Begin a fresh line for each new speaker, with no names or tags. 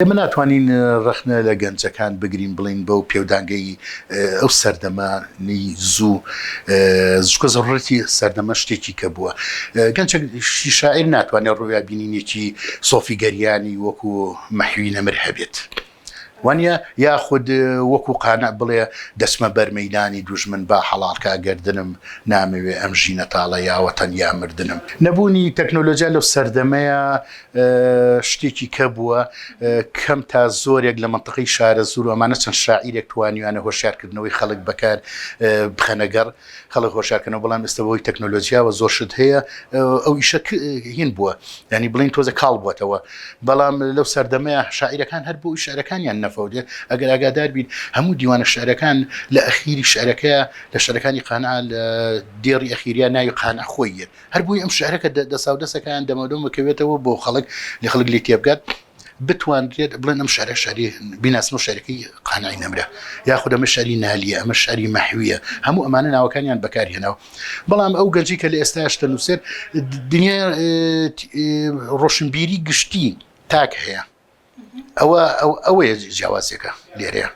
ئێمە ناتوانین ڕخنە لە گەنجەکان بگرین بڵین بەو پێودانگەی ئەو سەردەمانی زوو زوکە زەڕەتی سەردەمە شتێکی کە بووە گەنجێکی شاعیر ناتوانێت ڕوویابینینێکی سۆفیگەریانی وەکو مەحوی نەمر هەبێت وانە یاخود وەکو قانع بڵێ دەسمە بەرمەیدانی دوژمن با حەڵالکە گەردنم نامەوێ ئەم ژینە تاڵە یاوەتەن یا مردنم نەبوونی تەکنۆلۆژیا لەو سەردەمەیە شتێکی کە بووە کەم تا زۆرێک لە منطقەی شارە زوور و ئەمانە چەند شاعیرێک توانیوانە هۆشیارکردنەوەی خەڵک بەکار بخەنەگەڕ خەڵک هۆشیارکردنەوە بەڵام ئێستا بەهۆی تەکنۆلۆژیاوە زۆر شت هەیە ئەو ئیشە هین بووە ینی بڵین تۆزە کاڵ بووەتەوە بەڵام لەو سەردەمەیە شاعیرەکان هەر بۆ شعرەکانیان نەفەودێ ئەگەر ئاگادار بین هەموو دیوانە شعرەکان لە ئەخیری شعرەکەیە لە شعرەکانی قانع لە دێڕی ئەخیریان ناوی قانع خۆیە هەر بۆی ئەم شعرەکە دەساودەسەکان دەمەدۆم بکەوێتەوە بۆ خەڵک لە خەڵک لێ تێبگات بتوانرێت بڵێن ئەم شعرە شعری بیناسمە شعرەکەی قانعی نەمرە یاخود ئەمە شعری نالیە ئەمە شعری مەحویە هەموو ئەمانە ناوەکانیان بەکارهێناوە بەڵام ئەو گەنجی کە لە ئێستاش دەنووسێت دنیا ڕۆشنبیری گشتی تاک هەیە ئەوەیە جیاوازێکە لێرەیە